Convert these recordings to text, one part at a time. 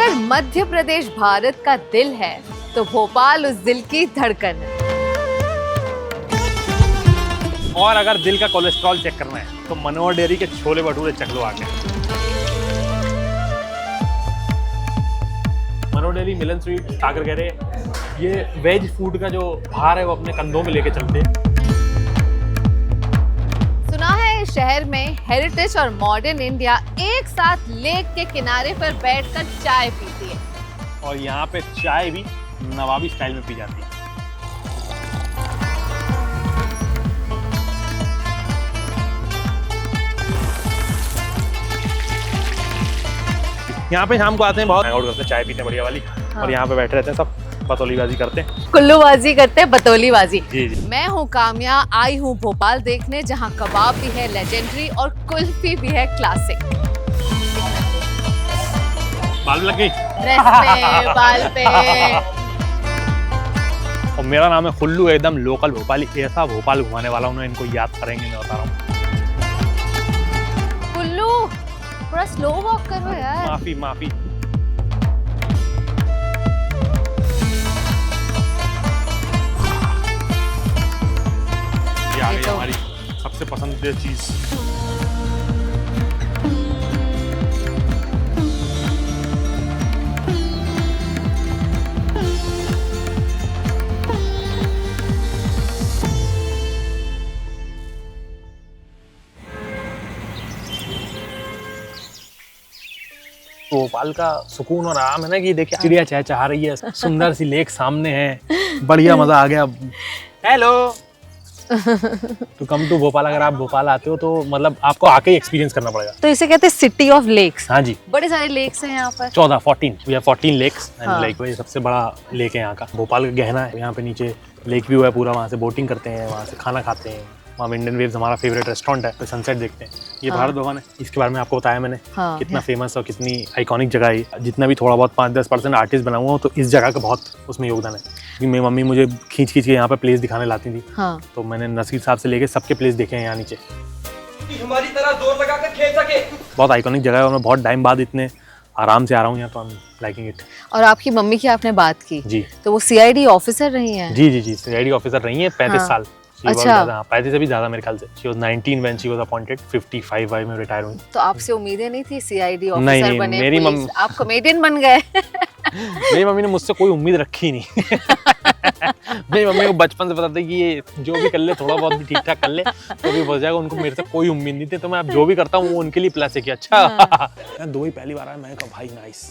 अगर मध्य प्रदेश भारत का दिल है तो भोपाल उस दिल की धड़कन है। और अगर दिल का कोलेस्ट्रॉल चेक करना है तो मनोहर डेयरी के छोले भटूरे चख लो आके। मनोहर डेयरी मिलन स्वीट सागर कह रहे ये वेज फूड का जो भार है वो अपने कंधों में लेके चलते हैं। सुना है शहर में हेरिटेज और मॉडर्न इंडिया एक साथ लेक के किनारे पर बैठकर चाय पीती है और यहाँ पे चाय भी नवाबी स्टाइल में पी जाती है। यहाँ पे शाम को आते हैं, बहुत आउट करते हैं, चाय पीते हैं बढ़िया वाली। हाँ। और यहाँ पे बैठे रहते हैं सब, बतौलीबाजी करते हैं, कुल्लूबाजी करते हैं, बतौलीबाजी। जी जी। मैं हूँ काम्या, आई हूँ भोपाल देखने, जहाँ कबाब भी है लेजेंडरी और कुल्फी भी है क्लासिक। बाल लग गई बाल पे। और मेरा नाम है खुल्लू, एकदम लोकल भोपाली, ऐसा भोपाल घुमाने वाला हूँ, इनको याद करेंगे, मैं बता रहा हूँ। कुल्लू थोड़ा स्लो वॉक करो यार। माफी माफी। ये आ गई हमारी सबसे पसंदीदा चीज। भोपाल का सुकून और आराम है ना कि देखिए चिड़िया चहचहा रही है, सुंदर सी लेक सामने है, बढ़िया मजा आ गया। Hello to come to Bhopal. अगर आप भोपाल आते हो तो मतलब आपको आके ही एक्सपीरियंस करना पड़ेगा। तो इसे कहते हैं सिटी ऑफ लेक्स। हाँ जी, बड़े सारे लेक्स हैं यहाँ पर। 14 लेक्स हाँ। लाइक वही सबसे बड़ा लेक है यहाँ का। भोपाल का गहना है, यहाँ पे नीचे लेक व्यू है पूरा, वहाँ से बोटिंग करते हैं, वहाँ से खाना खाते हैं, वहाँ इंडियन वेव्स हमारा फेवरेट रेस्टोरेंट है, तो सनसेट देखते हैं। ये हाँ। भारत भवन है, इसके बारे में आपको बताया मैंने। हाँ। कितना फेमस और कितनी आइकॉनिक जगह है। जितना भी थोड़ा बहुत 5-10% आर्टिस्ट बना हुआ हूँ तो इस जगह का बहुत उसमें योगदान है, क्योंकि मेरी मम्मी मुझे खींच के यहाँ पे प्लेस दिखाने लाती थी। हाँ। तो मैंने नसीर साहब से लेके सबके प्लेस देखे हैं यहाँ नीचे। हमारी तरह जोर लगा कर खेल सके। बहुत आइकॉनिक जगह है और मैं बहुत टाइम बाद इतने आराम से आ रहा हूँ यहाँ, तो आई एम लाइकिंग इट। और आपकी मम्मी की आपने बात की जी तो वो सीआईडी ऑफिसर रही हैं। जी जी जी, सीआईडी ऑफिसर रही है 35 हाँ। साल। अच्छा। 35 से भी ज्यादा मेरे ख्याल से। She was 19 when she was appointed, 55 Y में रिटायर हुई। तो आपसे उम्मीदें नहीं थी सीआईडी नहीं, ऑफिसर बने, मेरी पुलिस, आप कॉमेडियन बन गए। मेरी मम्मी ने मुझसे कोई उम्मीद रखी नहीं। मेरी मम्मी को बचपन से पता था कि ये जो भी कर ले थोड़ा बहुत भी ठीक ठाक कर ले तो भी हो जाएगा। उनको मेरे से कोई उम्मीद नहीं थी, तो मैं अब जो भी करता हूँ वो उनके लिए प्लस है कि अच्छा। मैं दो ही पहली बार आया, मैं कहा भाई नाइस,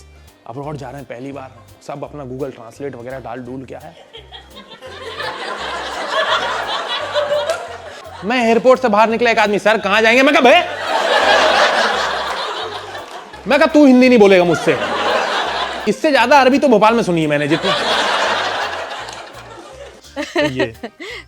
अब्रॉड जा रहे हैं पहली बार, सब अपना गूगल ट्रांसलेट वगैरह डाल डूल क्या है। मैं एयरपोर्ट से बाहर निकला, एक आदमी सर कहाँ जाएंगे, मैं कहा भाई, मैं कहा तू हिंदी नहीं बोलेगा मुझसे। इससे ज्यादा अरबी तो भोपाल में सुनी है मैंने जितना। ये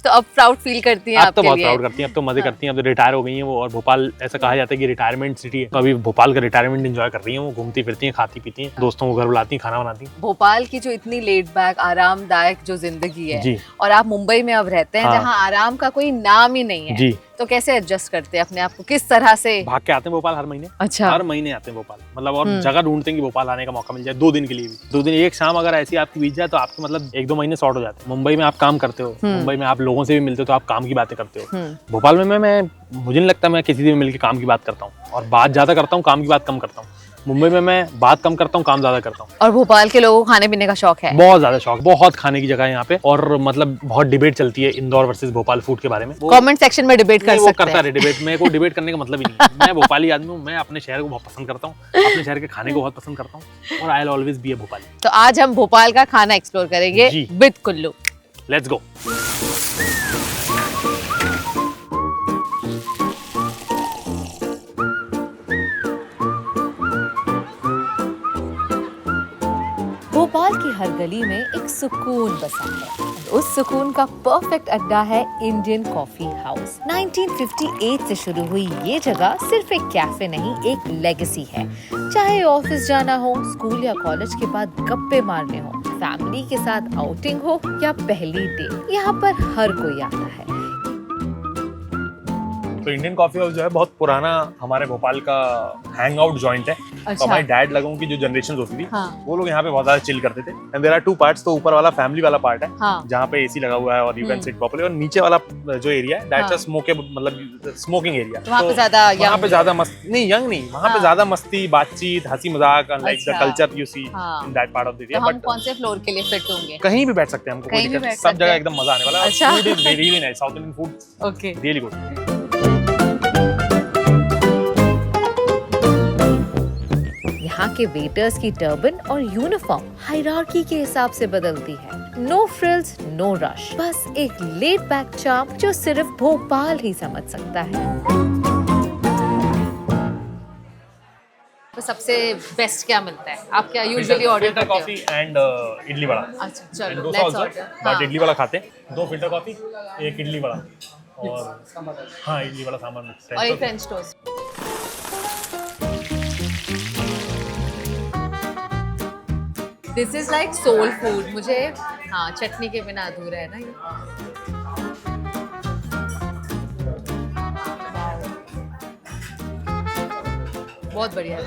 तो अब प्राउड फील करती हैं अब आपके तो बहुत लिए। प्राउड करती हैं, अब तो मजे करती हैं, अब तो रिटायर हो गई हैं वो। और भोपाल ऐसा कहा जाता है कि रिटायरमेंट सिटी है, तो अभी भोपाल का रिटायरमेंट एंजॉय कर रही हैं वो। घूमती फिरती हैं, खाती पीती हैं, दोस्तों को घर बुलाती हैं, खाना बनाती हैं। भोपाल की जो इतनी लेड बैक आरामदायक जो जिंदगी है जी। और आप मुंबई में अब रहते हैं, हाँ। जहाँ आराम का कोई नाम ही नहीं है, जी। तो कैसे एडजस्ट करते हैं अपने आप को, किस तरह से? भाग के आते हैं भोपाल हर महीने। अच्छा। हर महीने आते हैं भोपाल, मतलब और जगह ढूंढते हैं कि भोपाल आने का मौका मिल जाए 2 दिन के लिए भी। 2 दिन एक शाम अगर ऐसी आपकी बीत जाए तो आपके मतलब 1-2 महीने शॉर्ट हो जाते हैं। मुंबई में आप काम करते हो, मुंबई में आप लोगों से भी मिलते हो तो आप काम की बातें करते हो। भोपाल में मैं मुझे नहीं लगता मैं किसी से भी मिलकर काम की बात करता हूँ, और बात ज्यादा करता हूँ, काम की बात कम करता हूँ। मुंबई में मैं बात कम करता हूँ, काम ज्यादा करता हूँ। और भोपाल के लोगों को खाने पीने का शौक है, बहुत ज्यादा शौक, बहुत खाने की जगह है यहाँ पे। और मतलब बहुत डिबेट चलती है इंदौर वर्सेस भोपाल फूड के बारे में। कमेंट सेक्शन में डिबेट कर वो सकते करता हैं। है डिबेट, मेरे को डिबेट करने का मतलब ही नहीं है। मैं भोपाली आदमी हूँ, मैं अपने शहर को बहुत पसंद करता हूँ, अपने शहर के खाने को बहुत पसंद करता हूँ, और I will always be a Bhopali. तो आज हम भोपाल का खाना एक्सप्लोर करेंगे जी। With Kullu. Let's go. Bhopal की हर गली में एक सुकून बसा है, और उस सुकून का परफेक्ट अड्डा है इंडियन कॉफी हाउस। 1958 से शुरू हुई ये जगह सिर्फ एक कैफे नहीं, एक लेगेसी है। चाहे ऑफिस जाना हो, स्कूल या कॉलेज के बाद गप्पे मारने हो, फैमिली के साथ आउटिंग हो या पहली डे, यहाँ पर हर कोई आता है। तो इंडियन कॉफी हाउस जो है बहुत पुराना हमारे भोपाल का हैंग आउट जॉइंट है। तो अच्छा। हमारे डैड लोगों की जो जनरेशन होती थी हाँ। वो लोग यहाँ पे बहुत ज्यादा चिल करते थे। And there are two parts, तो ऊपर वाला फैमिली वाला पार्ट है हाँ। जहाँ पे एसी लगा हुआ है और यू कैन सिट प्रॉपर्ली, और नीचे वाला जो एरिया है दैट्स अ मतलब स्मोकिंग एरिया। तो वहाँ पे ज्यादा वहाँ पे ज्यादा मस्ती नहीं, यंग नहीं, वहाँ पे हाँ। ज्यादा मस्ती, बातचीत, हंसी मजाक, लाइक द अच्छा। कल्चर यू सी हाँ। In that part of the तो एरिया। हम बट कौन से फ्लोर के लिए फिट होंगे? कहीं भी बैठ सकते हैं, हमको कोई कहीं भी दिक्कत नहीं, बैठ सब सकते जगह हैं। एकदम मजा आने वाला है। अच्छा। Food is really nice, south Indian food okay. Really good. यहाँ के वेटर्स की टर्बन और यूनिफॉर्म हायरार्की के हिसाब से बदलती है। नो फ्रिल्स, नो रश, बस एक लेट बैक चार्म जो सिर्फ भोपाल ही समझ सकता है। तो सबसे बेस्ट क्या मिलता है? आप क्या यूजुअली ऑर्डर फिल्टर करते कॉफी एंड इडली वड़ा। अच्छा, चलो, And dosa let's also, order. but हाँ। इडली वड़ा खाते हैं। 2 फिल्टर कॉफी, 1 इडली वड़ा और हाँ इडली वड़ा सांभर मिक्स और एक French toast. This is like soul food. मुझे हाँ चटनी के बिना अधूरा है ना ये। बहुत बढ़िया है।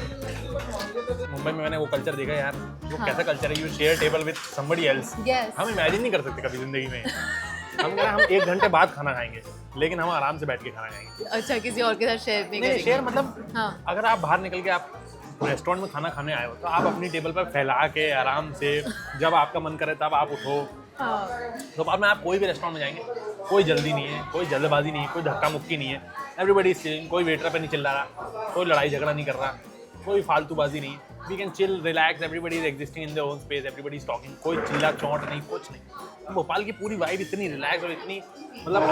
मुंबई में मैंने वो कल्चर देखा यार, वो हाँ। कैसा कल्चर है, you share table with somebody else. Yes. हम इमेजिन नहीं कर सकते कभी जिंदगी में। हम कह रहे हैं हम 1 घंटे बाद खाना खाएंगे, लेकिन हम आराम से बैठ के खाना खाएंगे। अच्छा, किसी और के साथ शेयर नहीं नहीं करेंगे? शेयर मतलब हाँ। अगर आप बाहर निकल के आप रेस्टोरेंट में खाना खाने आए हो तो आप अपनी टेबल पर फैला के आराम से जब आपका मन करे तब आप उठो। हाँ। तो बाद में आप कोई भी रेस्टोरेंट में जाएंगे, कोई जल्दी नहीं है, कोई जल्दबाजी नहीं है, कोई धक्का मुक्की नहीं है, एवरीबडी इज चिलिंग, कोई वेटर पे नहीं चिल्ला रहा, कोई लड़ाई झगड़ा नहीं कर रहा, कोई फालतूबाजी नहीं। We can chill, relax, everybody is existing in their own space, everybody is talking, कोई चिल्ला चौंट नहीं, कुछ नहीं। भोपाल की पूरी वाइब इतनी रिलैक्स और इतनी मतलब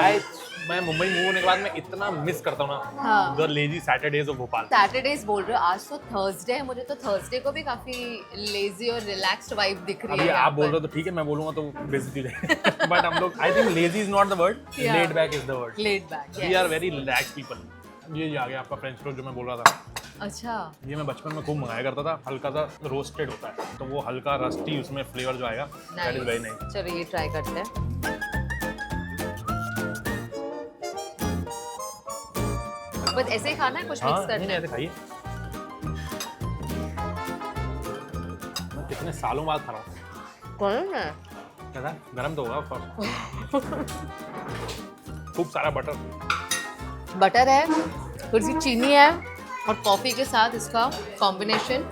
मैं मुंबई मूव होने के बाद मैं इतना मिस करता हूँ ना हाँ। The lazy Saturdays of Bhopal. Saturdays बोल रहे हो, आज तो थर्सडे है, मुझे तो थर्सडे को भी काफी लेजी और रिलैक्स्ड वाइब दिख रही अभी है। आप बोल रहे हो तो ठीक है, मैं बोलूंगा तो बेइज्जती हो जाएगी। बट हम लोग, I think lazy is not the word, Yeah. Laid back is the word. Laid back. We are very relax people. ये आ गया आपका फ्रेंच टोस्ट जो मैं बोल रहा था। अच्छा। ये मैं बचपन में खूब मंगाया करता था, हल्का सा रोस्टेड होता है तो वो हल्का रस्टी उसमें फ्लेवर जो आएगा दैट इज वेरी नाइस। चलो ये ट्राई करते हैं। बस ऐसे ही खाना है, कुछ मिक्स हाँ करना नहीं है? ऐसे खाइए। मैं कितने सालों बाद खा रहा हूँ। कौन है? कैसा गरम तो होगा ऑफ कोर्स। खूब सारा बटर। बटर है, थोड़ी सी चीनी है और कॉफी के साथ इसका कॉम्बिनेशन,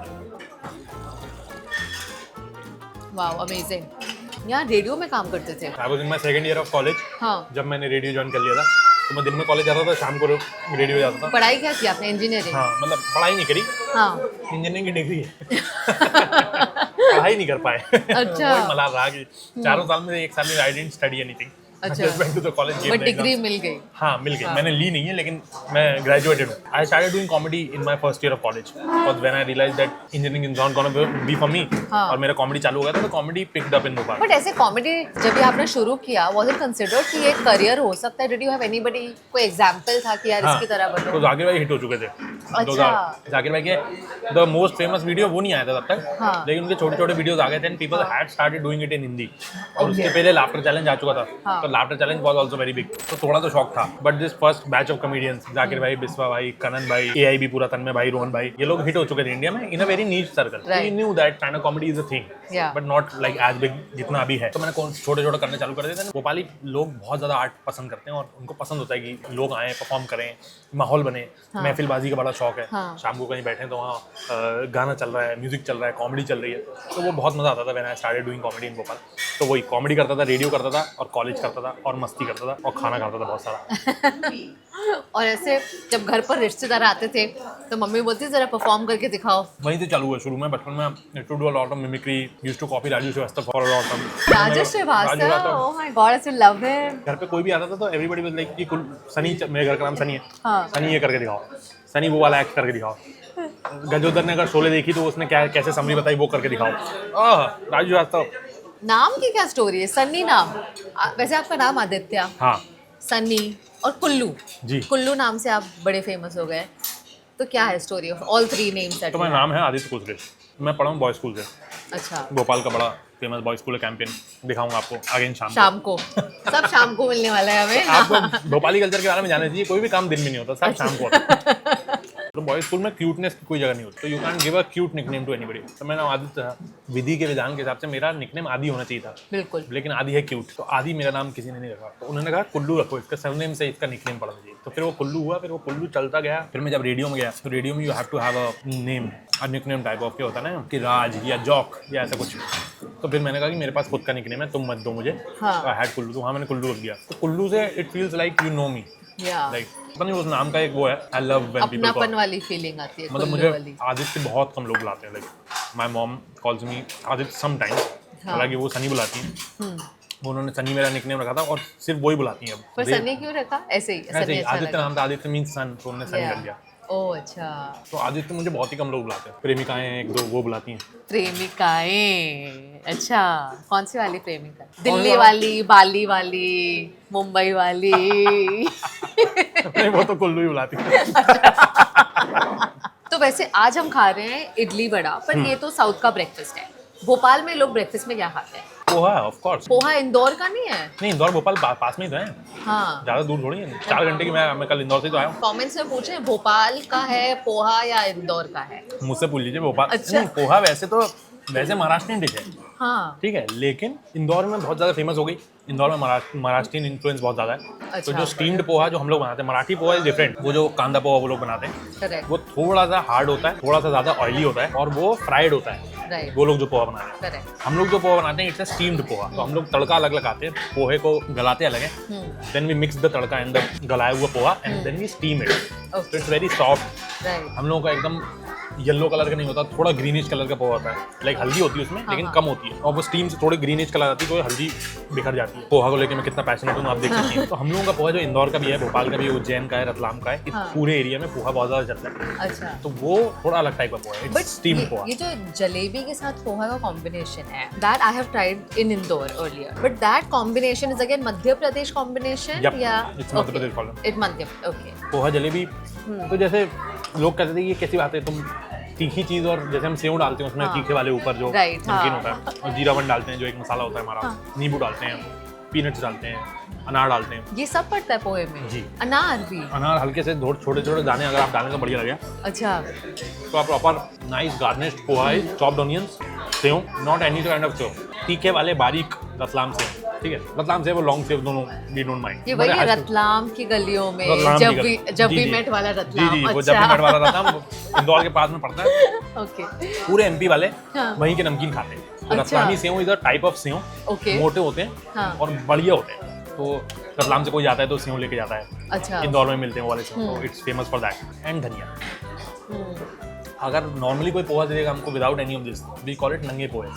वाओ अमेजिंग। यहाँ रेडियो में काम करते थे? I was in my second year of college. हाँ। जब मैंने रेडियो ज्वाइन कर लिया था तो मैं दिन में कॉलेज जाता था, शाम को रेडियो जाता था। पढ़ाई क्या की आपने? इंजीनियरिंग? हाँ मतलब पढ़ाई नहीं करी, हाँ। इंजीनियरिंग की डिग्री है। पढ़ाई नहीं कर पाए। अच्छा। वही मलाल रहा कि 4 साल में 1 साल में आई डिडंट स्टडी एनीथिंग। अच्छा। Just went to the college, gave but the degree exams. मिल गई? हाँ मिल गई। मैंने ली नहीं है लेकिन मैं ग्रेजुएटेड हूँ। I started doing comedy in my first year of college because when I realised that engineering is not gonna be for me, हाँ। और मेरा कॉमेडी चालू हो गया था तो comedy picked up in Bhopal. But ऐसे कॉमेडी जब ये आपने शुरू किया, वाज इट कंसिडर्ड कि ये करियर हो सकता है? डिड यू हैव एनीबॉडी, कोई एग्जांपल था कि यार इसकी तरह तो बनो? जाकिर भाई हिट हो चुके थे। अच्छा। जाकिर भाई के द मोस्ट फेमस वीडियो वो नहीं आया था तब तक, हाँ। लेकिन उनके छोटे छोटे वीडियोस आ गए थे and people had started doing it in Hindi. और उसके पहले लाफ्टर चैलेंज आ चुका था, हाँ। तो laughter challenge was also very big, तो थोड़ा तो शौक था। But this first batch of comedians, Zakir भाई, बिस्वा भाई, कनन भाई, एआईबी पूरा, तन्मय भाई, रोहन भाई, ये लोग हिट हो चुके थे इंडिया में in a very niche circle. We knew that stand up comedy is a thing, Yeah. But not like as big जितना अभी है। तो मैंने छोटे छोटे करने चालू कर दिए थे। भोपाली लोग बहुत ज्यादा आर्ट पसंद करते हैं और उनको पसंद होता है कि लोग आए, परफॉर्म करें, माहौल बने। हाँ। महफिलबाजी का बड़ा शौक है। हाँ। शाम को कहीं बैठे तो वहाँ गाना चल रहा है, म्यूजिक चल रहा है, कॉमेडी चल रही है, तो वो बहुत मजा आता था। When I started doing comedy इन भोपाल, तो वही कॉमेडी करता था, रेडियो करता था और कॉलेज करता था और मस्ती करता था और खाना खाता था बहुत सारा। और ऐसे जब घर पर रिश्तेदार आते थे तो मम्मी बोलती जरा परफॉर्म करके दिखाओ। वहीं से चालू हुआ शुरू में। बचपन में to do a lot of mimicry, used to copy Raju Srivastava for a lot of. Raju Srivastava, oh my God, I love him. घर पे कोई भी आता था तो एवरीबॉडी वाज लाइक कि सनी, मेरे घर का नाम सनी है, हाँ। सनी ये करके दिखाओ, सनी वो वाला एक्ट करके दिखाओ। गजोदर ने अगर शोले देखी तो उसने क्या कैसे समरी बताई वो करके दिखाओ। राजू श्रीवास्तव। नाम की क्या स्टोरी है? सन्नी नाम, वैसे आपका नाम आदित्य, हाँ सन्नी और कुल्लू जी। कुल्लू नाम से आप बड़े फेमस हो गए, तो क्या है स्टोरी ऑफ ऑल 3 नेम्स? तो मेरा नाम है आदित्य कुलश्रेष्ठ। मैं पढ़ा हूँ बॉय स्कूल से, अच्छा। भोपाल का बड़ा फेमस बॉयज स्कूल कैंपेन दिखाऊंगा आपको अगेन शाम को सब शाम को मिलने वाला है हमें। आपको भोपाली कल्चर के बारे में जानना चाहिए, कोई भी काम दिन में नहीं होता, सब शाम को होता है। तो बॉयज स्कूल में क्यूटनेस की कोई जगह नहीं होती, तो you can give a cute nickname to anybody. तो मेरा आदित्य था, विधि के विधान के हिसाब से मेरा निकनेम आदि होना चाहिए था, बिल्कुल, लेकिन आदि है क्यूट, तो आदि मेरा नाम किसी ने नहीं रखा, तो उन्होंने कहा कुल्लू रखो, इसका सरनेम से इसका निकनेम पड़ना चाहिए। तो फिर वो कुल्लू हुआ, फिर वो कुल्लू चलता गया। फिर मैं जब रेडियो में गया, तो रेडियो में you have to have a name, a nickname type of, क्या होता है ना कि राज या जॉक या ऐसा कुछ। तो फिर मैंने कहा कि मेरे पास खुद का निकनेम है, तुम मत दो मुझे। आई हैड कुल्लू, तो वहाँ मैंने कुल्लू रख दिया। तो कुल्लू से it feels like you know me, like पता नहीं उस नाम का एक वो है, I love when people call, अपनापन वाली फीलिंग आती है। मतलब मुझे आदित्य बहुत कम लोग बुलाते हैं, like my mom calls me Aditya sometimes, हालांकि वो सनी बुलाती हैं, वो उन्होंने सनी मेरा निकनेम रखा था और सिर्फ वही बुलाती हैं अब। पर सनी क्यों रखा? ऐसे ही आदित्य नाम था, आदित्य मीन्स सन, तो उन्होंने सनी कर दिया। ओह अच्छा। तो आदित्य मुझे बहुत ही कम लोग बुलाते हैं, प्रेमिकाएं हैं एक दो वो बुलाती हैं। प्रेमिकाएं, अच्छा कौन सी वाली प्रेमिका? दिल्ली वाली, बाली वाली, मुंबई वाली? नहीं वो तो कुल्लू ही बुलाती है। तो वैसे आज हम खा रहे हैं इडली वड़ा, पर ये तो साउथ का ब्रेकफास्ट है। भोपाल में लोग ब्रेकफास्ट में क्या खाते हैं? Poha, of course. पोहा इंदौर का नहीं है? नहीं, इंदौर भोपाल पास में ही तो है, हाँ, ज्यादा दूर थोड़ी है, 4 घंटे की। मैं कल इंदौर से तो आया हूँ। कमेंट्स में पूछे भोपाल का है पोहा या इंदौर का है? मुझसे पूछ लीजिए भोपाल। अच्छा। नहीं, पोहा वैसे महाराष्ट्रियन डिश है, हाँ ठीक है, लेकिन इंदौर में बहुत ज़्यादा फेमस हो गई। इंदौर में महाराष्ट्रियन इन्फ्लुएंस बहुत ज़्यादा है। अच्छा। तो जो स्टीम्ड पोहा जो हम लोग बनाते हैं, मराठी पोहा इज डिफरेंट। वो जो कांदा पोहा वो लोग बनाते हैं, करेक्ट, वो थोड़ा सा हार्ड होता है, थोड़ा सा ज़्यादा ऑयली होता है, और वो फ्राइड होता है। राइट, वो लोग जो पोहा बनाते हैं, करेक्ट, हम लोग जो पोहा बनाते हैं इट्स अ स्टीम्ड पोहा। तो हम लोग तड़का अलग लगाते हैं, पोहे को गलाते अलग है, then we mix the tadka and the गलाया हुआ poha and then we steam it, so it's very soft. Right, हम लोगों का एकदम येलो कलर का नहीं होता, थोड़ा ग्रीनिश कलर का पोहा होता है, लाइक हल्दी होती है उसमें, लेकिन कम होती है, और वो स्टीम से थोड़ी ग्रीनिश कलर आती है तो हल्दी बिखर जाती है। पोहा को लेकर मैं कितना पैशनेट हूँ आप देख सकते हैं। तो हम लोगों का पोहा जो इंदौर का भी है, भोपाल का भी, उज्जैन का है, रतलाम का है, इस पूरे एरिया में पोहा बहुत ज्यादा चलता है। अच्छा, तो वो थोड़ा अलग टाइप का पोहा है, बट स्टीम्ड पोहा। ये जो जलेबी के साथ पोहा का कॉम्बिनेशन है, that I have tried in Indore earlier, but that combination is again Madhya Pradesh combination या it's Madhya Pradesh column. It Madhya, okay. Poha jalebi, तो जैसे लोग कहते थे ये कैसी बात है, तुम तीखी चीज, और जैसे हम सेव डालते हैं उसमें तीखे वाले ऊपर जो नमकीन होता है, और जीरावन डालते हैं जो एक मसाला होता है हमारा, नींबू डालते हैं, पीनट्स डालते हैं, अनार डालते हैं, ये सब पड़ता है पोहे में? जी। अनार भी? अनार हल्के से छोटे छोटे दाने अगर आप डालें तो बढ़िया लगे। अच्छा, तो आप प्रॉपर नाइस गार्निश्ड पोहा है, chopped onions, save, not any kind of save, तीखे वाले बारीक रतलाम से, ठीक है, रतलाम से वो लॉन्ग सेव दोनों वी डोंट माइंड। ये वही है रतलाम की गलियों में जब भी मेट वाला रतलाम। जी जी, वो जब भी मेट वाला रतलाम इंदौर के पास में पड़ता है। ओके, पूरे एमपी वाले हाँ। वहीं के नमकीन खाते हैं। तो अच्छा। Ratlami save is a type of save, okay, मोटे होते हैं हाँ। और बढ़िया होते हैं। तो रतलाम से कोई जाता है तो सेव लेके जाता है, अच्छा, इंदौर में मिलते हैं वो वाले सेव, तो it's famous for that and dhaniya. अगर नॉर्मली कोई पोहा देगा हमको without any of this, we call it नंगे पोहे,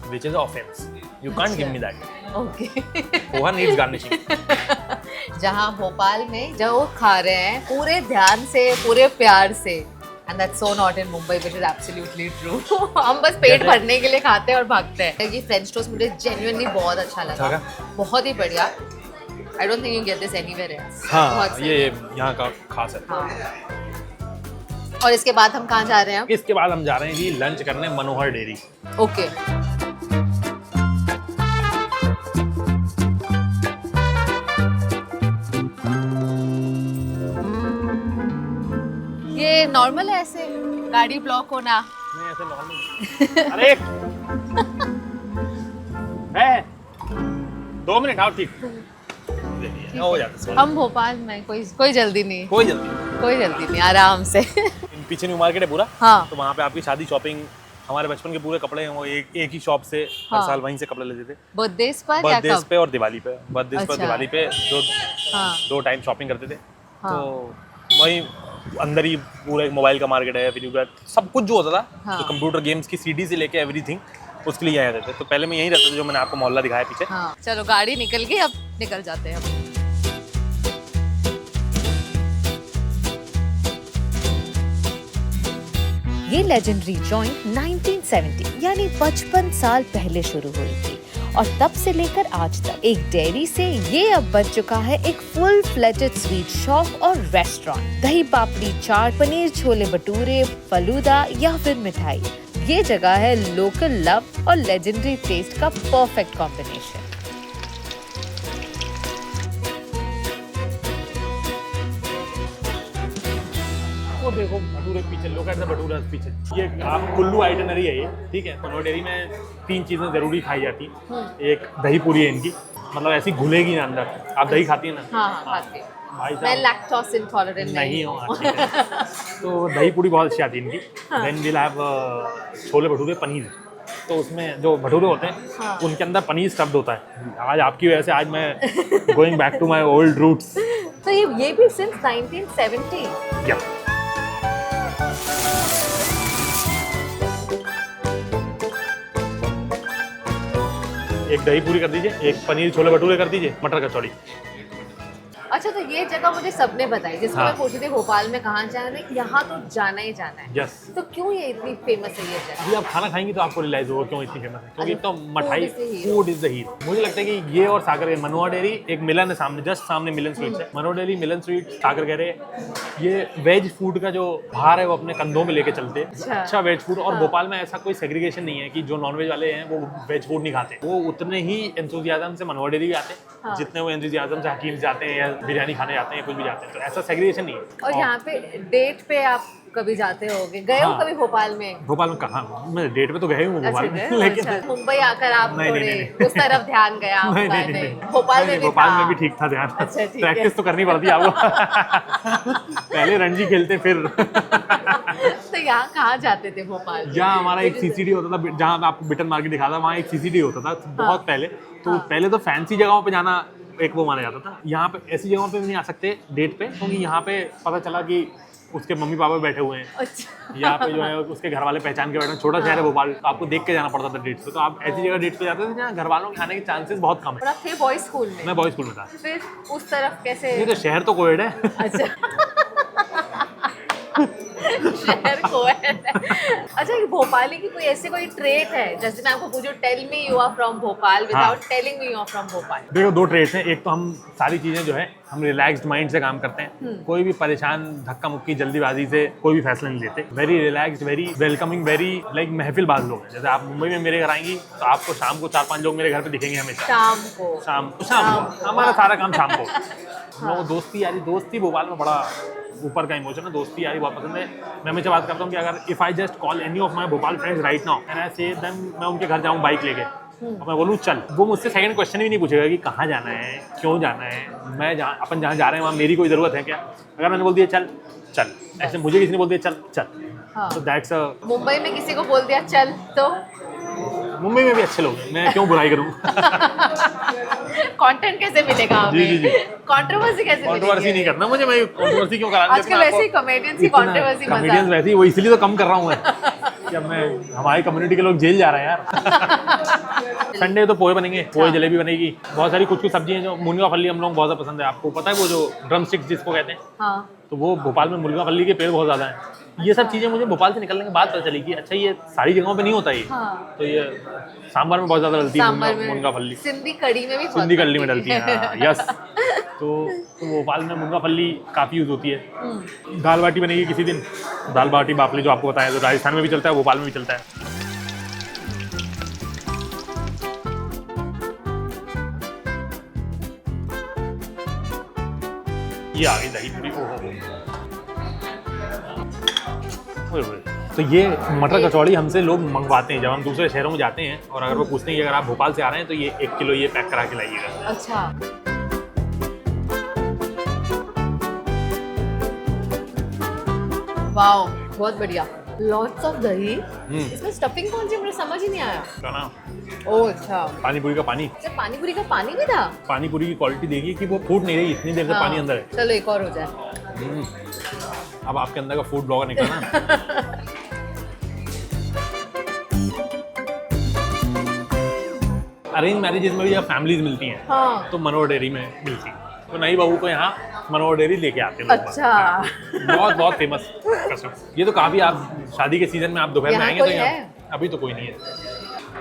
which is offence, you can't give me that. Okay. Poha needs garnishing. जहाँ भोपाल में जो खा रहे हैं पूरे ध्यान से, पूरे प्यार से, and that's so not in Mumbai, which is absolutely true. हम बस पेट भरने के लिए खाते हैं और भागते हैं। ये फ्रेंच टोस्ट मुझे genuinely बहुत अच्छा लगा, बहुत ही बढ़िया। I don't think you get this anywhere else. हाँ, बहुत सही। ये यहाँ का खास है। हाँ। और इसके बाद हम कहाँ जा रहे हैं? इसके बाद हम जा रहे हैं जी लंच करने मनोहर डेयरी। ओके। ये नॉर्मल है ऐसे गाड़ी ब्लॉक होना? नहीं ऐसे नॉर्मल। अरे है 2 मिनट आओ, ठीक हो जाता है। हम भोपाल में कोई जल्दी नहीं, कोई जल्दी नहीं। कोई जल्दी नहीं, आराम से। पीछे न्यू मार्केट है पूरा, हाँ। तो वहाँ पे आपकी शादी शॉपिंग, हमारे बचपन के पूरे कपड़े हैं वो एक ही शॉप से हाँ। हर साल वहीं से कपड़े लेते थे। बर्थडेज पर या बर्थडेज कब? पे और दिवाली पे, बर्थडेज पे और अच्छा। दिवाली पे हाँ। 2 टाइम शॉपिंग करते थे। हाँ। तो वहीं अंदर ही पूरा एक मोबाइल का मार्केट है, वीडियो का सब कुछ जो होता था, हाँ। तो कंप्यूटर गेम्स की सीडी से लेके एवरीथिंग, उसके लिए यहीं रहते थे। तो पहले मैं यहीं रहता था, जो मैंने आपको मोहल्ला दिखाया पीछे। हाँ। चलो गाड़ी निकल गई, अब निकल जाते हैं हम। ये लेजेंडरी जॉइंट 1970 यानी 55 साल पहले शुरू हुई थी और तब से लेकर आज तक एक डेयरी से ये अब बन चुका है एक फुल फ्लेजेड स्वीट शॉप और रेस्टोरेंट। दही पापड़ी चाट, पनीर छोले भटूरे, फलूदा या फिर मिठाई, ये जगह है लोकल लव और लेजेंडरी टेस्ट का परफेक्ट कॉम्बिनेशन। वो देखो भटूरे पीछे, लोग कहते हैं भटूरा पीछे। ये आप कुल्लू आइटनरी है ये, ठीक है। मनोहर डेयरी में 3 चीज़ें ज़रूरी खाई जाती हैं। एक दही पूरी है इनकी, मतलब ऐसी घुलेगी ना अंदर। आप दही खाती है ना? हाँ, खाती हूँ। भाई मैं लैक्टोज इंटॉलरेंट नहीं हूँ। तो दही पूरी बहुत अच्छी आती है इनकी। Then will have chole bhature paneer. तो उसमें जो भटूरे होते हैं उनके अंदर पनीर स्टफ्ड होता है। आज आपकी वजह से आज मैं going back to my old roots. तो ये भी सिंस 1970। या एक दही पूरी कर दीजिए, एक पनीर छोले भटूरे कर दीजिए, मटर कचौड़ी। अच्छा, तो ये जगह मुझे सबने बताई, जिसको हाँ। मैं पूछी थी भोपाल में कहाँ जाना है, यहाँ तो जाना ही जाना है। यस। तो क्यों ये इतनी फेमस है ये जगह? अभी आप खाना खाएंगे तो आपको रियलाइज होगा क्यों इतनी फेमस है। क्योंकि तो मठाई, food is the hero। Food is the hero. मुझे लगता है कि ये और सागर मनोहर डेयरी एक मिलन है सामने, जस्ट सामने मिलन स्वीट्स है। मनोहर डेयरी, मिलन स्वीट, सागर कह रहे, ये वेज फूड का जो भार है वो अपने कंधों में लेके चलते हैं। अच्छा वेज फूड। और भोपाल में ऐसा कोई सेग्रीगेशन नहीं है कि जो नॉनवेज वाले हैं वो वेज फूड नहीं खाते। वो उतने ही एंथुसियाज्म से मनोहर डेयरी भी आते हैं जितने वो एंथुसियाज्म से हकीम जाते हैं या बिरयानी खाने जाते हैं, कुछ भी जाते हैं। तो ऐसा सेग्रीगेशन नहीं है। और यहाँ पे डेट पे आप कभी जाते होगे, गए हो कभी भोपाल में? भोपाल में कहाँ, मैं डेट पे तो गए हूँ भोपाल में, अच्छा, लेकिन मुंबई आकर आप नहीं, थोड़े नहीं। उस तरफ ध्यान गया आपका? नहीं। भोपाल में भी भोपाल था? में भी ठीक था ध्यान। अच्छा, ठीक है। प्रैक्टिस तो करनी पड़ती है आपको। पहले रणजी खेलते फिर। तो यहाँ कहाँ जाते थे भोपाल में? जहाँ हमारा एक सीसीडी होता था, जहाँ मैं आपको बिटन मार्केट दिखा था, वहाँ एक सीसीडी होता था बहुत पहले। तो पहले तो फैंसी जगहों पे जाना एक वो माना जाता था। यहाँ पे ऐसी जगहों पे भी नहीं आ सकते डेट पे, क्योंकि यहाँ पे पता चला कि उसके मम्मी पापा बैठे हुए हैं। अच्छा। यहाँ पे जो है उसके घर वाले पहचान के बैठे हैं। छोटा शहर है भोपाल, तो आपको देख के जाना पड़ता था डेट पे। तो आप ऐसी जगह डेट पे जाते थे जहाँ घर वालों के आने के चांसेस बहुत कम और है। आप थे बॉयज स्कूल में? मैं बॉयज स्कूल में था। फिर उस तरफ कैसे? नहीं तो शहर तो कोएड है। अच्छा। शहर को है। अच्छा, ये भोपाली की कोई ऐसे कोई ट्रेट है, जैसे मैं आपको पूछूं tell me you are from Bhopal without telling me you are from Bhopal? देखो 2 ट्रेड्स हैं। एक तो हम सारी चीज़ें जो है हम रिलैक्स्ड माइंड से काम करते हैं। कोई भी परेशान धक्का मुक्की जल्दीबाजी से कोई भी फैसला नहीं लेते। Very relaxed, very welcoming, very like महफिलबाज लोग हैं। जैसे आप मुंबई में मेरे घर आएंगी तो आपको शाम को 4-5 लोग मेरे घर पे दिखेंगे हमेशा। शाम को हमारा सारा काम शाम को। हम लोगों को दोस्ती भोपाल में बड़ा ऊपर का इमोशन है। दोस्ती यारी बहुत पसंद है। मैं हमेशा बात करता हूँ कि अगर if I just call any of my Bhopal friends right now and I से देन, मैं उनके घर जाऊँ बाइक लेके और मैं बोलूँ चल, वो मुझसे सेकंड क्वेश्चन भी नहीं पूछेगा कि कहाँ जाना है, क्यों जाना है, मैं अपन जहाँ जा रहे हैं वहाँ मेरी कोई ज़रूरत है क्या। अगर मैंने बोल दिया चल चल, ऐसे मुझे किसी ने बोल दिया चल चल, तो दैट्स अ। मुंबई में किसी को बोल दिया चल तो मुंबई में भी अच्छे लोग हैं, मैं क्यों बुराई करूँ। कंटेंट कैसे मिलेगा हमें? जी। कंट्रोवर्सी कैसे मिलेगी? कंट्रोवर्सी नहीं करना मुझे, मैं कंट्रोवर्सी क्यों करानी। आजकल वैसे ही कॉमेडियंस की कंट्रोवर्सी मजा। कॉमेडियंस वैसे ही, वो इसलिए तो कम कर रहा हूँ मैं कि अब मैं, हमारी कम्युनिटी के लोग जेल जा रहे हैं यार। संडे तो पोहे बनेंगे, पोहे जलेबी बनेगी, बहुत सारी कुछ सब्जियां जो मुनगा फली हम लोग बहुत पसंद है। आपको पता है वो जो ड्रम स्टिक्स जिसको कहते हैं, हाँ। तो वो भोपाल में मुनगा फली के पेड़ बहुत ज़्यादा हैं। ये सब चीज़ें मुझे भोपाल से निकलने के बाद पता चली कि अच्छा ये सारी जगहों पे नहीं होता ये। हाँ। तो ये सांभर में बहुत ज़्यादा डलती है मुनगा फली। सिंधी कढ़ी में भी सिंधी कढ़ी में डलती है। यस। तो भोपाल में मुनगा फली काफ़ी यूज़ होती है। दाल बाटी बनेगी किसी दिन, दाल बाटी बाफले जो आपको बताया, तो राजस्थान में भी चलता है, भोपाल में भी चलता है। ये आ गई दही पूरी। ओहो। तो ये मटर कचौड़ी हमसे लोग मंगवाते हैं जब हम दूसरे शहरों में जाते हैं, और अगर वो पूछते हैं कि अगर आप भोपाल से आ रहे हैं तो ये 1 किलो ये पैक करा के लाइएगा। अच्छा। वाओ, बहुत बढ़िया। लॉट्स ऑफ दही। इसमें स्टफिंग कौन सी, मुझे समझ ही नहीं आया। क्या ना, ओह अच्छा। पानी पूरी का पानी। अच्छा, पानी पूरी का पानी भी था? पानी पूरी की क्वालिटी देखिए कि वो फूट नहीं रही, इतनी देर से हाँ। पानी अंदर है। चलो एक और हो जाए। अब आपके अंदर का फूड ब्लॉगर निकला ना। अरेंज मैरिजेस में भी जब फैमिलीज मिलती हैं, हाँ। तो मनोहर डेयरी में मिलती है। तो नई बहू को यहाँ मनोहर डेयरी लेके आते हैं लोग। अच्छा। हाँ। बहुत फेमस कसम। ये तो काफी, आप शादी के सीजन में आप दोपहर में यहाँ आएंगे तो कोई यहाँ है? अभी तो कोई नहीं है।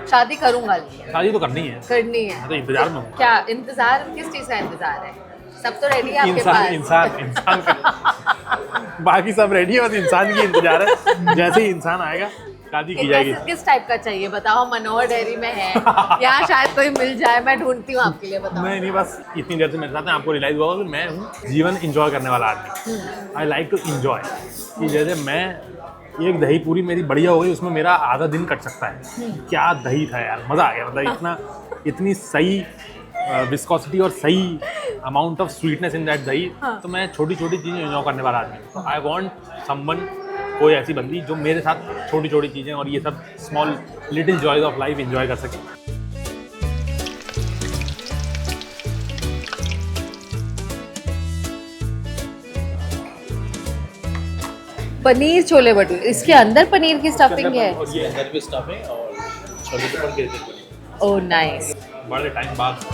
शादी करूंगा, शादी तो करनी है, करनी है। तो इंतजार में हूँ। क्या इंतजार, किस चीज का इंतजार है? सब तो रेडी है आपके पास। इंसान का बाकी सब रेडी है, बस इंसान की इंतजार है। जैसे ही इंसान आएगा शादी की जाएगी। किस टाइप का चाहिए बताओ, मनोहर डेयरी में है यहाँ शायद कोई मिल जाए, मैं ढूंढती हूँ आपके लिए, बताओ। नहीं बस इतनी देर से मेरे साथ है, आपको रियलाइज हुआ कि मैं हूँ जीवन इंजॉय करने वाला आदमी। आई लाइक टू इंजॉय, कि जैसे मैं एक दही पूरी मेरी बढ़िया हो गई, उसमें मेरा आधा दिन कट सकता है। क्या दही था यार, मज़ा आ गया। मतलब इतनी सही विस्कोसिटी और सही amount of sweetness in that दही। तो मैं छोटी छोटी चीज़ें एंजॉय करने वाला आदमी। तो आई वांट समवन, कोई ऐसी बंदी जो मेरे साथ छोटी छोटी चीज़ें और ये सब small little joys of life enjoy कर सके। पनीर छोले भटूरे, इसके अंदर पनीर की स्टफिंग है। और ये अंदर भी स्टफ है और छोले के ऊपर ग्रेवी बनी। Oh nice. बड़े टाइम बाद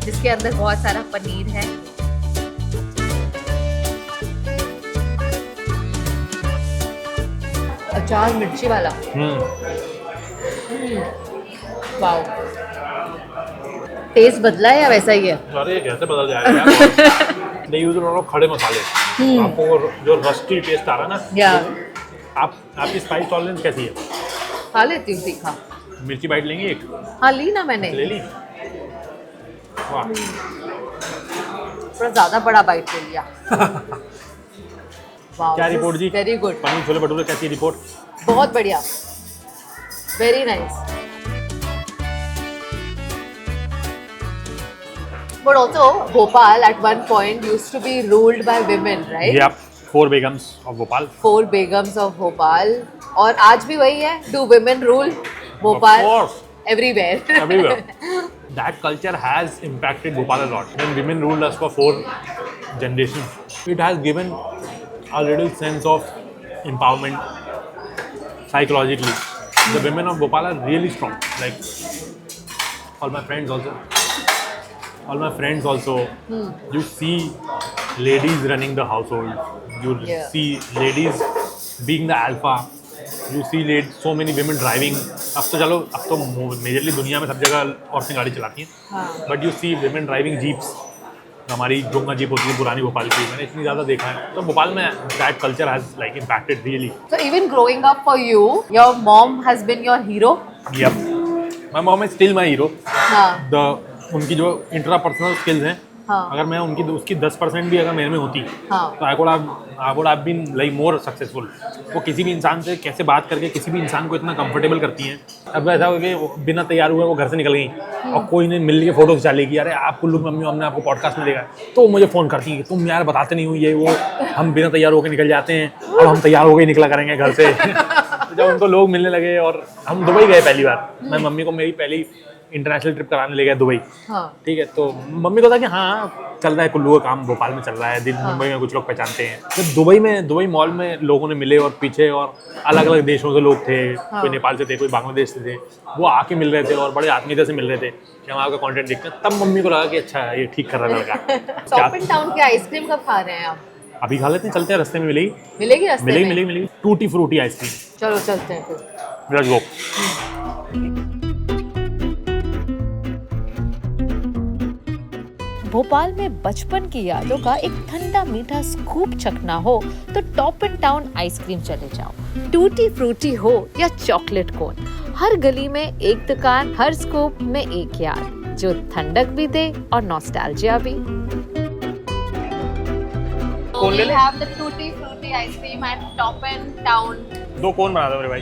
जिसके अंदर बहुत सारा पनीर है। अचार मिर्ची वाला, वाओ। टेस्ट बदला है या वैसा ही है? अरे ये कैसे बदल जाएगा यार। दे यूज लोग खड़े मसाले, आपको जो रस्टी टेस्ट आ रहा है ना, या आपकी स्पाइस टॉलरेंस कैसी है? खा लेती हूँ तीखा। मिर्ची बाइट लेंगे एक? हाँ ली ना मैंने, ले ली। वाह, थोड़ा ज्यादा बड़ा बाइट ले लिया। वाओ, क्या रिपोर्ट जी? वेरी गुड, पनीर छोले भटूरे कैसी रिपोर्ट? बहुत बढ़िया, very nice. But also, Bhopal at one point used to be ruled by women, right? ये आप 4 Begums of Bhopal. 4 Begums of Bhopal, और आज भी वही है। Do women rule Bhopal? Of course. Everywhere. Everywhere. That culture has impacted Bhopal a lot. When women ruled us for 4 generations, it has given a little sense of empowerment psychologically. The women of Bhopal are really strong. Like all my friends also. You see ladies running the household. You Yeah. see ladies being the alpha. You see so many women driving. अब तो majorly दुनिया में सब जगह औरतें गाड़ी चलाती हैं, but you see women driving jeeps. हमारी डोंगा जीप होती है पुरानी भोपाल की, मैंने इतनी ज़्यादा देखा है। तो भोपाल में that culture has like impacted really. So even growing up for you, your mom has been your hero? Yep. My mom is still my hero. हाँ, उनकी जो इंट्रापर्सनल स्किल्स हैं, हाँ, अगर मैं उसकी 10% भी अगर मेरे में होती, हाँ, तो I would have been like more successful. वो किसी भी इंसान से कैसे बात करके किसी भी इंसान को इतना कंफर्टेबल करती हैं। अब ऐसा हो कि बिना तैयार हुए वो घर से निकल गई और कोई ने मिल के फोटो खिंचा लेगी, अरे आप कुल्लू मम्मी हमने आपको पॉडकास्ट में देखा, तो मुझे फ़ोन करती है कि तुम यार बताते नहीं हो ये वो। हम बिना तैयार होकर निकल जाते हैं और हम तैयार होकर निकला करेंगे घर से। जब उनको लोग मिलने लगे, और हम दुबई गए पहली बार, मैं मम्मी को मेरी पहली इंटरनेशनल ट्रिप कराने ले गया दुबई। हाँ, ठीक है, तो मम्मी को था कि हाँ चल रहा है, कुल्लू का काम भोपाल में चल रहा है, मुंबई में कुछ लोग पहचानते हैं। तो दुबई मॉल में लोगों ने मिले, और पीछे और अलग अलग देशों से लोग थे। कोई नेपाल से थे, कोई बांग्लादेश से थे, वो आके मिल रहे थे और बड़े आत्मीयता से मिल रहे थे कि हम आपका कंटेंट देखते हैं। तब मम्मी को लगा कि अच्छा ये ठीक कर रहा है लड़का। टॉप एंड टाउन की आइसक्रीम कब खा रहे हैं आप? अभी खा लेते हैं, चलते हैं, रास्ते में मिलेगी रास्ते में? मिलेगी टूटी फ्रूटी आइसक्रीम। चलो चलते हैं फिर। Let's go. भोपाल में बचपन की यादों का एक ठंडा मीठा स्कूप चखना हो तो टॉप एंड टाउन आइसक्रीम चले जाओ। टूटी फ्रूटी हो या चॉकलेट कोन, हर गली में एक दुकान, हर स्कूप में एक याद जो ठंडक भी दे और नॉस्टैल्जिया भी। We'll have the tutti frutti ice cream at Top and Town. 2 कोन बना दो मेरे भाई।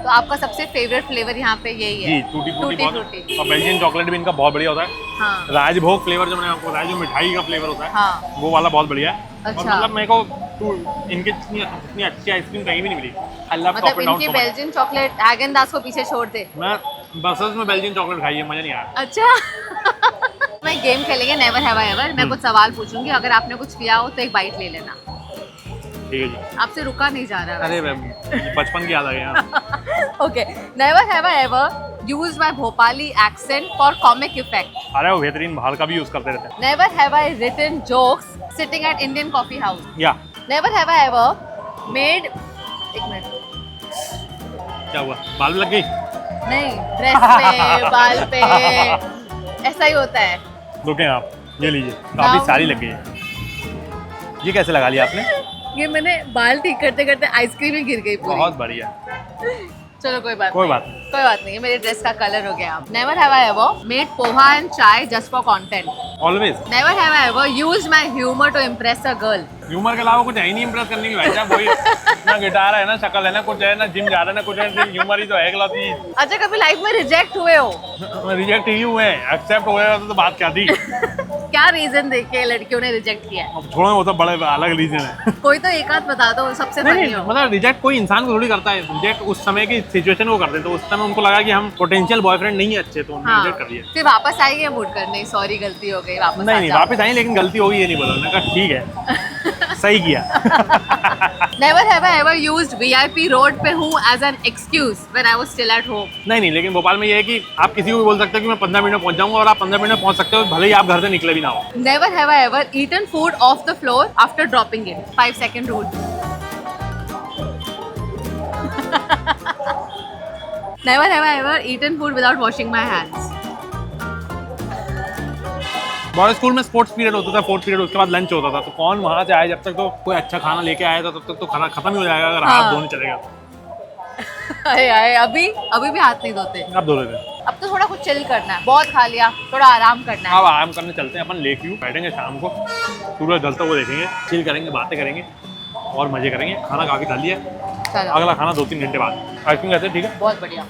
तो आपका सबसे फेवरेट फ्लेवर यहाँ पे यही है? जी, टूटी फ्रूटी बहुत, फ्रूटी। और बेल्जियन चॉकलेट भी इनका बहुत बढ़िया होता है। हाँ, राजभोग फ्लेवर जो मैंने आपको बताया, जो मिठाई का फ्लेवर होता है, हाँ, वो वाला बहुत बढ़िया है। और अच्छा। मतलब मेरे को इनके इतनी अच्छी आइसक्रीम कहीं भी नहीं मिली। आई लव टॉप मतलब एंड टाउन इनकी सो मच। बेल्जियन चॉकलेट हैगन-दाज़ को पीछे छोड़ दे। मैं बसेस में बेल्जियन चॉकलेट खाई है, मजा नहीं आया। अच्छा। मैं गेम खेलेंगे नेवर हैव आई एवर। मैं कुछ सवाल पूछूंगी, अगर आपने कुछ किया हो तो एक बाइट ले लेना। ठीक है जी। आपसे रुका नहीं जा रहा। अरे बचपन की याद आ गया। Okay, never have I ever used my Bhopali accent for comic effect. अरे वो बेहतरीन बाहर का भी यूज करते रहते हैं। Never have I written jokes sitting at Indian Coffee House. या never have I ever made, एक मिनट, क्या हुआ, बाल लग गई? नहीं, ड्रेस पे, बाल पे, ऐसा ही होता है। रुके आप, ये लीजिए, काफी नाउ- सारी लग गई है। ये कैसे लगा लिया आपने? ये मैंने बाल ठीक करते करते आइसक्रीम ही गिर गई पूरी। बहुत बढ़िया। चलो कोई बात कोई नहीं। बात नहीं। कोई बात नहीं, मेरे ड्रेस का कलर हो गया। Never have I ever made poha and chai just for content. Always. Never have I ever used my humour to impress a girl. Humour के अलावा कुछ है ही नहीं इम्प्रेस करने की भाई साहब। वही ना गिटार है, ना शक्ल है, ना कुछ है, ना जिम जा रहा है, ना कुछ है, सिर्फ ह्यूमर ही तो है इकलौती। अच्छा, कभी लाइफ में रिजेक्ट हुए हो? रिजेक्ट ही हुए हैं, एक्सेप्ट हुए तो बात क्या थी। क्या रीजन देके लड़कियों ने रिजेक्ट किया है? अब छोड़ो, वो तो बड़े अलग रीजन है। कोई तो एक आध बता दो, सबसे नहीं फनी नहीं, हो। मतलब रिजेक्ट कोई इंसान को थोड़ी करता है। रिजेक्ट उस समय की सिचुएशन को करते हैं, तो उस समय उनको लगा कि हम पोटेंशियल बॉयफ्रेंड नहीं है अच्छे, तो उन्होंने हाँ, रिजेक्ट कर दिया। फिर वापस आई है मूड कर, नहीं सॉरी गलती हो गई, वापस नहीं आ नहीं, जाओ। वापस आई लेकिन गलती हो गई ये नहीं बोला। मैंने कहा ठीक है, सही किया। Never have I ever used VIP road पे हूँ as an excuse when I was still at home. नहीं नहीं, लेकिन भोपाल में ये है कि आप किसी को भी बोल सकते हो कि मैं 15 मिनट में पहुंच जाऊंगा, और आप 15 मिनट में पहुंच सकते हो भले ही आप घर से निकले भी ना हो। Never have I ever eaten food off the floor after dropping it. 5 second rule. Never have I ever eaten food without washing my hands. Boys school में स्पोर्ट्स पीरियड होता था, 4th पीरियड, उसके बाद लंच होता था। तो कौन वहां से आए, जब तक तो कोई अच्छा खाना लेके आया था तब तक तो खाना खत्म ही हो जाएगा अगर हाँ। हाथ धोने चलेगा तो। अरे यार, अभी भी हाथ नहीं धोते। आप धो लेते हैं। अब तो थोड़ा कुछ चिल करना है, बहुत खा लिया, थोड़ा आराम करना है। अब आराम करने चलते हैं अपन लेक व्यू, बैठेंगे शाम को, सूरज ढलता हुआ देखेंगे, चिल करेंगे, बातें करेंगे और मजे करेंगे। खाना काफी खा लिया, चलो, अगला खाना 2-3 घंटे बाद। आइसक्रीम कहते हैं, ठीक है। बहुत बढ़िया।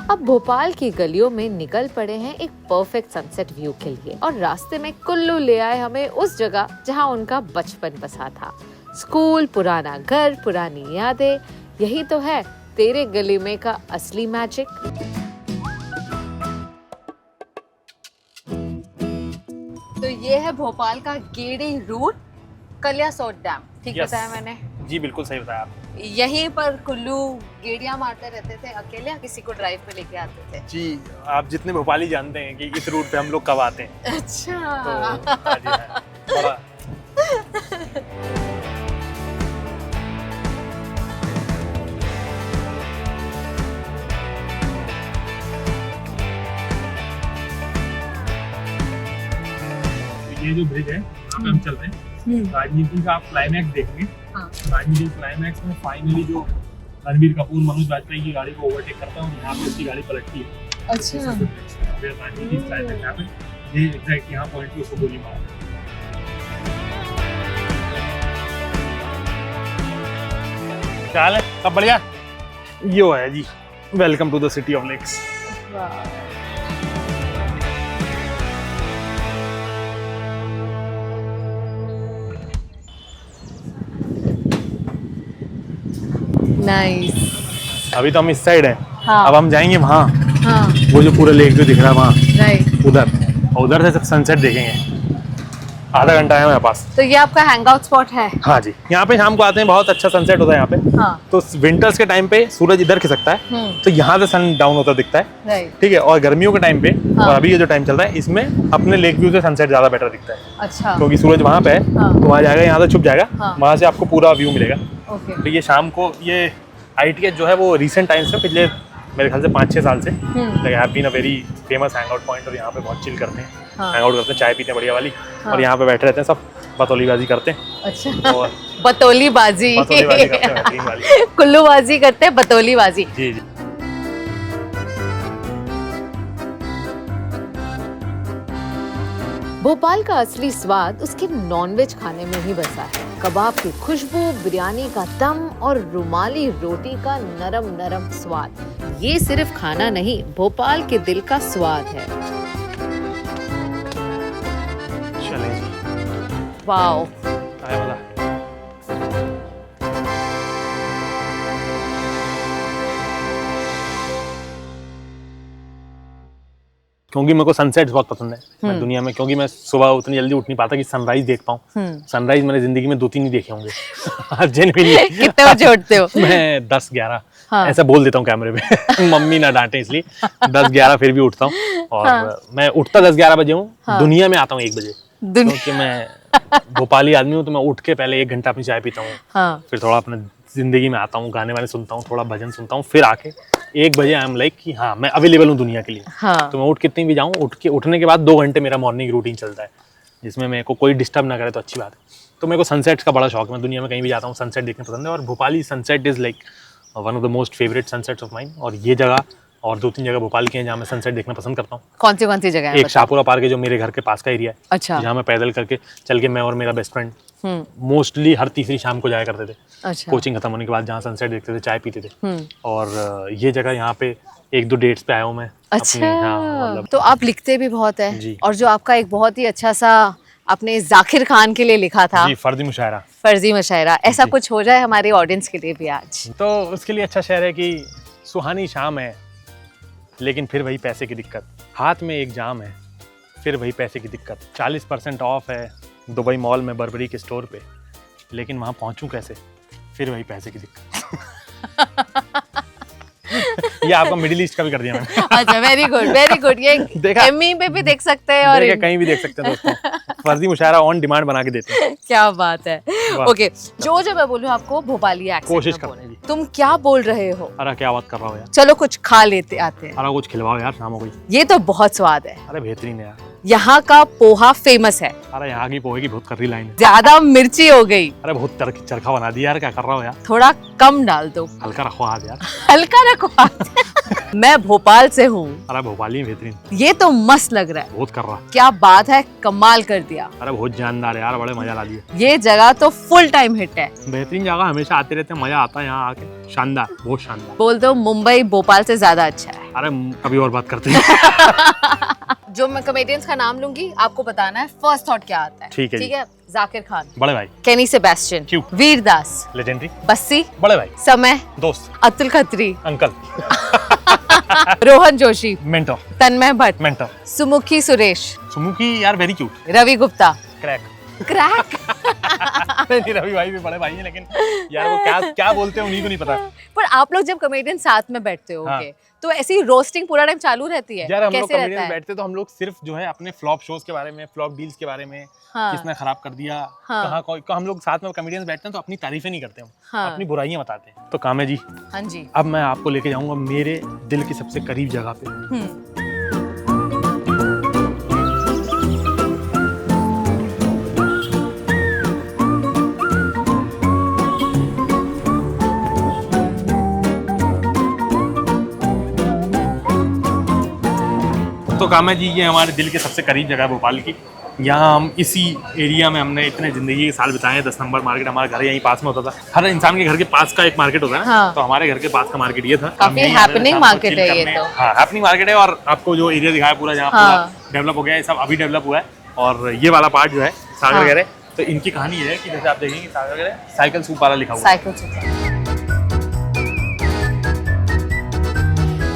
अब भोपाल की गलियों में निकल पड़े हैं एक परफेक्ट सनसेट व्यू के लिए, और रास्ते में कुल्लू ले आए हमें उस जगह जहां उनका बचपन बसा था। स्कूल, पुराना घर, पुरानी यादें, यही तो है तेरे गली में का असली मैजिक। तो ये है भोपाल का गेड़ी रूट, कलियासोत डैम। ठीक Yes. बताया मैंने? जी बिल्कुल सही बताया आप। यहीं पर कुल्लू गेड़ियां मारते रहते थे अकेले, या किसी को ड्राइव पे लेके आते थे? जी, आप जितने भोपाली जानते हैं कि इस रूट पे हम लोग कब आते हैं। अच्छा। तो हाँ जी, हाँ। थोड़ा ये जो ब्रिज है, यहाँ पे हम चल रहे हैं। राजनीति का आप क्लाइमैक्स देखेंगे। हाँ। राजनीति क्लाइमैक्स में फाइनली जो रणबीर कपूर मनोज वाजपेयी की गाड़ी को ओवरटेक करता है और यहाँ पे उसकी गाड़ी पलटती है। अच्छा। राजनीति क्लाइमैक्स यहाँ पे, ये एग्जैक्ट यहाँ पॉइंट पे उसको गोली मारा। क्या हाल है? सब बढ़िया? ये वो है जी, welcome to the city of lakes. Nice. अभी तो हम इस साइड हैं। हाँ। अब हम जाएंगे वहाँ, हाँ, वो जो पूरा लेक जो दिख रहा है वहाँ, राइट। उधर, और उधर से सनसेट देखेंगे। आधा घंटा है मेरे पास। तो ये आपका हैंगआउट स्पॉट है? हाँ जी, यहाँ पे शाम को आते हैं, बहुत अच्छा सनसेट होता है यहाँ पे। हाँ। तो विंटर्स के टाइम पे सूरज इधर खिसकता है, तो यहाँ से सन डाउन होता दिखता है, राइट। ठीक है। और गर्मियों के टाइम पे, हाँ। और अभी ये जो टाइम चल रहा है, इसमें अपने लेक व्यू से सनसेट ज्यादा बेटर दिखता है, अच्छा। क्योंकि सूरज वहाँ पे है, हाँ। तो वहाँ जाएगा, यहाँ से छुप जाएगा, हाँ। वहाँ से आपको पूरा व्यू मिलेगा। ओके। तो ये शाम को, ये ITH जो है वो रिसेंट टाइम से, पिछले मेरे ख्याल से 5-6 साल से have been a very famous hangout point. और यहाँ पे बहुत चिल करते हैं, हाँ। हैंगआउट करते हैं, चाय पीते हैं बढ़िया वाली, हाँ। और यहाँ पे बैठे रहते हैं सब, बतौलीबाजी करते हैं। अच्छा। और बतौली बाजी। बतौलीबाजी करते हैं, बेहतरीन वाली। कुल्लू बाजी करते हैं, बतौली बाजी। जी जी। भोपाल का असली स्वाद उसके नॉनवेज खाने में ही बसा है। कबाब की खुशबू, बिरयानी का दम और रुमाली रोटी का नरम नरम स्वाद। ये सिर्फ खाना नहीं, भोपाल के दिल का स्वाद है। चलें जी, वाओ। आया मजा। क्योंकि मेरे को सनसेट बहुत पसंद है। मैं दुनिया में, क्योंकि मैं सुबह उतनी जल्दी उठ नहीं पाता कि सनराइज देख पाऊँ। सनराइज मैंने जिंदगी में 2-3 ही देखे होंगे। जेन्युइनली। कितने बजे उठते हो? मैं 10-11 हाँ। ऐसा बोल देता हूँ कैमरे पे मम्मी ना डांटे इसलिए 10-11 फिर भी उठता हूँ और हाँ। मैं उठता 10-11 बजे हूँ, हाँ। दुनिया में आता हूँ 1 बजे, दुनिया क्योंकि मैं भोपाली आदमी हूँ, तो मैं उठ के पहले 1 घंटा अपनी चाय पीता हूँ, हाँ। फिर थोड़ा अपने जिंदगी में आता हूँ, गाने वाने सुनता हूँ, थोड़ा भजन सुनता हूँ, फिर आके 1 बजे आई एम लाइक कि हाँ मैं अवेलेबल हूँ दुनिया के लिए। हाँ। तो मैं उठ कितनी भी जाऊँ, उठने के बाद 2 घंटे मेरा मॉर्निंग रूटीन चलता है, जिसमें मेरे को कोई डिस्टर्ब ना करे तो अच्छी बात है। तो मेरे को सनसेट्स का बड़ा शौक है, मैं दुनिया में कहीं भी जाता हूँ सनसेट देखना पसंद है, और Bhopali sunset is like one of the most favourite sunsets of mine. और ये जगह और 2-3 जगह भोपाल की हैं जहाँ मैं सनसेट देखना पसंद करता हूँ। कौन सी जगह है? एक शाहपुरा पार्क है जो मेरे घर के पास का एरिया है, अच्छा। जहाँ मैं पैदल करके चल के मैं और मेरा बेस्ट फ्रेंड मोस्टली हर तीसरी शाम को जाया करते थे। अच्छा। कोचिंग खत्म होने के बाद जहाँ सनसेट देखते थे, चाय पीते थे। और ये जगह यहाँ पे 1-2 डेट्स पे आया हूँ मैं। अच्छा। हाँ, मतलब तो आप लिखते भी बहुत है जी। और जो आपका एक बहुत ही अच्छा सा आपने जाकिर खान के लिए लिखा था, जी, फर्जी मुशायरा। फर्जी मुशायरा, ऐसा जी। कुछ हो जाए हमारे ऑडियंस के लिए भी आज। तो उसके लिए अच्छा शेर है कि सुहानी शाम है लेकिन फिर वही पैसे की दिक्कत, हाथ में एक जाम है फिर वही पैसे की दिक्कत, 40% ऑफ है दुबई मॉल में बर्बरी के स्टोर पे, लेकिन वहाँ पहुँचूँ कैसे फिर वही पैसे की दिक्कत। ये आपका मिडिल ईस्ट का भी कर दिया मैंने। अच्छा, वेरी गुड। ये देखा? एमी पे भी देख सकते हैं और कहीं भी देख सकते हैं दोस्तों, फर्जी मुशायरा ऑन डिमांड बना के देते हैं। क्या बात है। वाह। ओके, जो मैं बोलूँ आपको भोपाली एक्सेंट कोशिश में करते हैं बोलने। जी। तुम क्या बोल रहे हो? अरे क्या बात कर रहा हो यार, चलो कुछ खा लेते आते हैं। अरे कुछ खिलवाओ यार शाम को कोई। ये तो बहुत स्वाद है। अरे बेहतरीन है यार। यहाँ का पोहा फेमस है। अरे यहाँ की पोहे की बहुत कर्री लाइन है। ज्यादा मिर्ची हो गई, अरे बहुत चरखा बना दिया यार, क्या कर रहा हो यार, थोड़ा कम डाल दो। हल्का रखो हाथ यार। हल्का रखो हाथ। मैं भोपाल से हूँ। अरे भोपाली बेहतरीन, ये तो मस्त लग रहा है। बहुत कर रहा। क्या बात है, कमाल कर दिया। अरे बहुत जानदार है यार, बड़े मजा ला दिया। ये जगह तो फुल टाइम हिट है। बेहतरीन जगह, हमेशा आते रहते हैं, मजा आता है यहाँ आके, शानदार, बहुत शानदार। बोल दो मुंबई भोपाल से ज्यादा अच्छा है। अरे कभी और बात करते हैं। जो मैं कॉमेडियंस का नाम लूंगी, आपको बताना है फर्स्ट थॉट क्या आता है। ठीक है जी। ठीक है। जाकिर खान, बड़े भाई, केनी सेबेस्टियन, क्यों? वीरदास, लेजेंडरी, बस्सी, बड़े भाई, समय, दोस्त, Atul Khatri, uncle, Rohan Joshi, mentor, Tanmay Bhatt, mentor, Sumukhi Suresh, Sumukhi यार very cute, Ravi Gupta, crack. Crack. नहीं, रवि भाई भी बड़े भाई हैं, लेकिन यार वो क्या क्या बोलते हैं उन्हीं को नहीं पता। पर आप लोग जब कॉमेडियन साथ में बैठते हो हाँ। तो ऐसी रोस्टिंग पूरा टाइम चालू रहती है? यार हम लोग कैसे रहता कॉमेडियन है? बैठते तो हम लोग सिर्फ जो है अपने फ्लॉप शोज के बारे में, फ्लॉप डील्स के बारे में, हाँ। किसने खराब कर दिया, हाँ। कहाँ कोई, हम लोग साथ में कॉमेडियंस बैठते हैं तो अपनी तारीफें नहीं करते हम, हाँ। अपनी बुराइयां बताते हैं। तो कामे जी, हाँ जी। अब मैं आपको लेके जाऊंगा मेरे दिल की सबसे करीब जगह पे। तो कामे जी, ये हमारे दिल के सबसे करीब जगह है भोपाल की। यहाँ हम इसी एरिया में हमने इतने जिंदगी के साल बिताए हैं। 10 नंबर मार्केट हमारा घर यहीं पास में होता था। हर इंसान के घर के पास का एक मार्केट होता है ना, हाँ। तो हमारे घर के पास का मार्केट ये था। काफी हम यहीं आते थे happening शाम को market chill है ये करने। तो। हाँ, हैपनिंग मार्केट है। और आपको जो एरिया दिखाया पूरा, जहाँ हाँ। पूरा डेवलप हो गया है, सब अभी डेवलप हुआ है। और ये वाला पार्ट जो है सागर हाँ। वगैरह, तो इनकी कहानी ये है कि जैसे आप देखेंगे सागर वगैरह साइकिल सूप वाला लिखा हुआ है। साइकिल से।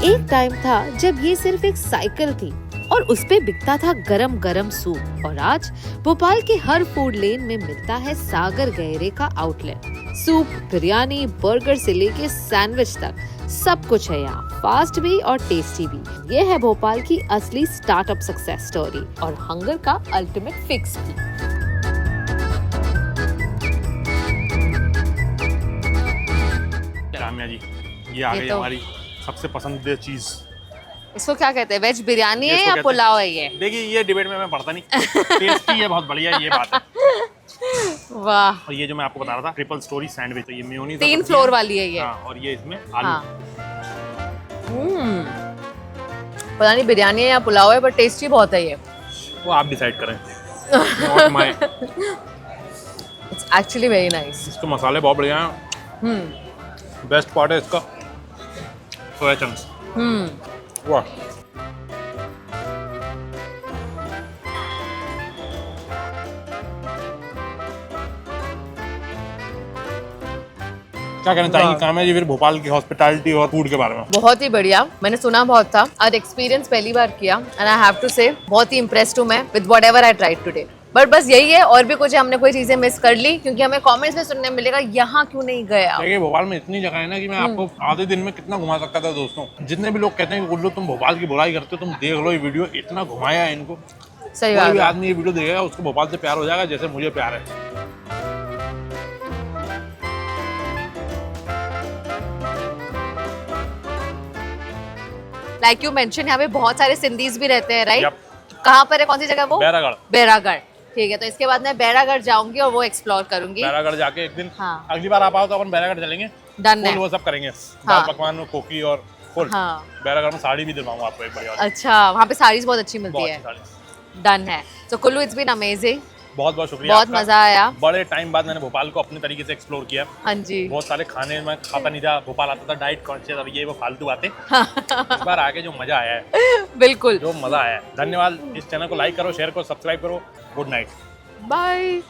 एक टाइम था जब ये सिर्फ एक साइकिल थी और उस पे बिकता था गरम गरम सूप। और आज भोपाल के हर फूड लेन में मिलता है सागर गहरे का आउटलेट। सूप, बिरयानी, बर्गर से लेके सैंडविच तक सब कुछ है यहाँ, फास्ट भी और टेस्टी भी। ये है भोपाल की असली स्टार्टअप सक्सेस स्टोरी और हंगर का अल्टीमेट फिक्स भी। राम्या जी, ये आ ये गई तो- हमारी सबसे पसंदीदा चीज। इसको क्या कहते हैं? वेज बिरयानी ये है इसको या कहते हैं- पुलाव है ये? देखिए, ये डिबेट में मैं पढ़ता नहीं। टेस्टी है, बहुत बढ़िया है, ये बात है। वाह, और ये जो मैं आपको बता रहा था, ट्रिपल स्टोरी सैंडविच, तो ये मेयोनीज 3 फ्लोर वाली है ये। हाँ, और ये इसमें आलू। हाँ। पता नहीं बिरयानी है या पुलाव है, पर टेस्टी बहुत है ये। वो आप डिसाइड करें। Not my- it's actually very nice. इसके मसाले बहुत बढ़िया हैं। बेस्ट पार्ट है इसका सोया चंक्स। वाह, क्या कहना चाहिए काम्या जी फिर भोपाल की हॉस्पिटैलिटी और फूड के बारे में? बहुत ही बढ़िया, मैंने सुना बहुत था और एक्सपीरियंस पहली बार किया एंड आई हैव टू से बहुत ही इम्प्रेस्ड हूँ मैं with whatever I tried today. But बस यही है, और भी कुछ है, हमने कोई चीजें मिस कर ली, क्योंकि हमें कमेंट्स में सुनने मिलेगा यहाँ क्यों नहीं गए आप। देखिए भोपाल में इतनी जगह है ना कि मैं आपको आधे दिन में कितना घुमा सकता था दोस्तों। जितने भी लोग कहते हैं कि गुल्लू तुम भोपाल की बुराई करते हो, तुम देख लो ये वीडियो, इतना घुमाया है इनको। सही कोई बात भी है। आदमी ये वीडियो देखेगा उसको भोपाल से प्यार हो जाएगा जैसे मुझे प्यार है। लाइक यू मेंशन, यहाँ पे बहुत सारे सिंधीज भी रहते हैं, राइट? Yup. कहाँ पर है, कौन सी जगह वो? बैरागढ़। बैरागढ़, ठीक है। तो इसके बाद मैं बैरागढ़ जाऊंगी और वो एक्सप्लोर करूंगी। बैरागढ़ जाके एक दिन, हाँ। अगली बार आप आओ तो अपन बैरागढ़ चलेंगे। डन है। फुल वो सब करेंगे, हाँ। दाल पकवान, कोकी और फुल। हाँ। बैरागढ़ में साड़ी भी दिलवाऊंगा आपको एक बढ़िया वाली। अच्छा, वहाँ पे साड़ीज बहुत अच्छी मिलती बहुत है। अच्छी साड़ी। डन है। तो कुल्लू, इट्स बीन अमेजिंग, बहुत बहुत शुक्रिया बहुत आपका। मजा आया। बड़े टाइम बाद मैंने भोपाल को अपने तरीके से एक्सप्लोर किया। हाँ जी। बहुत सारे खाने मैं खाता नहीं था, भोपाल आता था डाइट कॉन्शियस, अब ये वो फालतू बातें। इस बार आके जो मजा आया है, बिल्कुल। जो मजा आया है। धन्यवाद। इस चैनल को लाइक करो, शेयर करो, सब्सक्राइब करो। Good night. बाय।